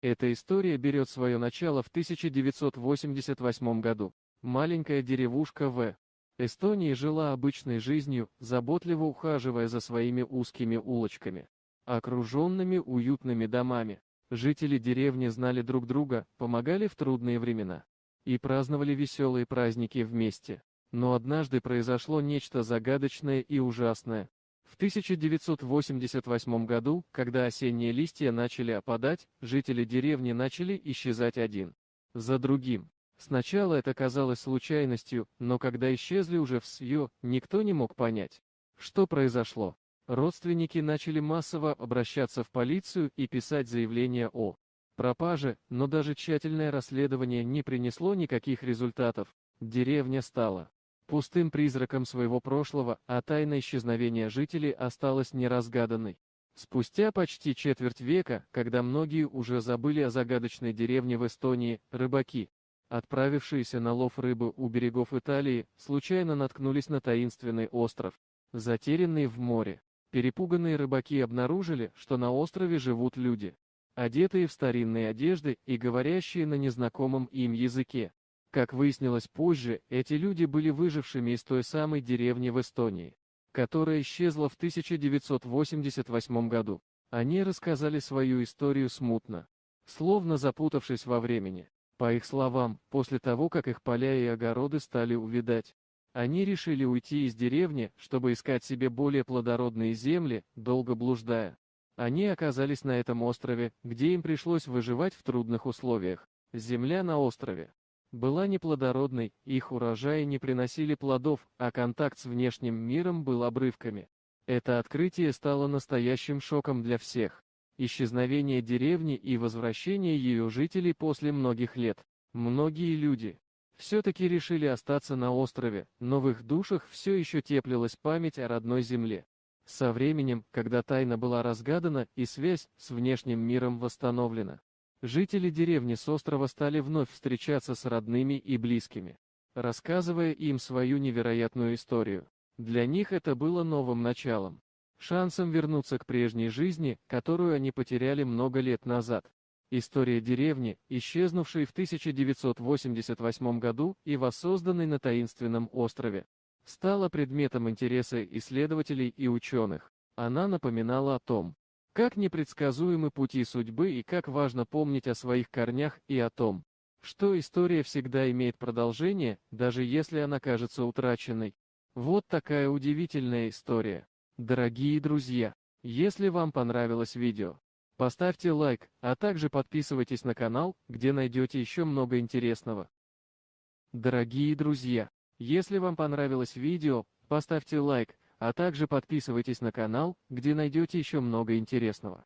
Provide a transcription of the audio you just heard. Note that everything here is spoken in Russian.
Эта история берет свое начало в 1988 году. Маленькая деревушка в Эстонии жила обычной жизнью, заботливо ухаживая за своими узкими улочками, окруженными уютными домами. Жители деревни знали друг друга, помогали в трудные времена и праздновали веселые праздники вместе. Но однажды произошло нечто загадочное и ужасное. В 1988 году, когда осенние листья начали опадать, жители деревни начали исчезать один за другим. Сначала это казалось случайностью, но когда исчезли уже все, никто не мог понять, что произошло. Родственники начали массово обращаться в полицию и писать заявления о пропаже, но даже тщательное расследование не принесло никаких результатов. Деревня стала пустым призраком своего прошлого, а тайна исчезновения жителей осталась неразгаданной. Спустя почти четверть века, когда многие уже забыли о загадочной деревне в Эстонии, рыбаки, отправившиеся на лов рыбы у берегов Италии, случайно наткнулись на таинственный остров, затерянный в море. Перепуганные рыбаки обнаружили, что на острове живут люди, одетые в старинные одежды и говорящие на незнакомом им языке. Как выяснилось позже, эти люди были выжившими из той самой деревни в Эстонии, которая исчезла в 1988 году. Они рассказали свою историю смутно, словно запутавшись во времени. По их словам, после того, как их поля и огороды стали увядать, они решили уйти из деревни, чтобы искать себе более плодородные земли, долго блуждая. Они оказались на этом острове, где им пришлось выживать в трудных условиях. Земля на острове была неплодородной, их урожаи не приносили плодов, а контакт с внешним миром был обрывками. Это открытие стало настоящим шоком для всех. Исчезновение деревни и возвращение ее жителей после многих лет. Многие люди все-таки решили остаться на острове, но в их душах все еще теплилась память о родной земле. Со временем, когда тайна была разгадана и связь с внешним миром восстановлена, жители деревни с острова стали вновь встречаться с родными и близкими, рассказывая им свою невероятную историю. Для них это было новым началом, шансом вернуться к прежней жизни, которую они потеряли много лет назад. История деревни, исчезнувшей в 1988 году и воссозданной на таинственном острове, стала предметом интереса исследователей и ученых. Она напоминала о том, как непредсказуемы пути судьбы и как важно помнить о своих корнях и о том, что история всегда имеет продолжение, даже если она кажется утраченной. Вот такая удивительная история. Дорогие друзья, если вам понравилось видео, поставьте лайк, а также подписывайтесь на канал, где найдете еще много интересного. Дорогие друзья, если вам понравилось видео, поставьте лайк, а также подписывайтесь на канал, где найдете еще много интересного.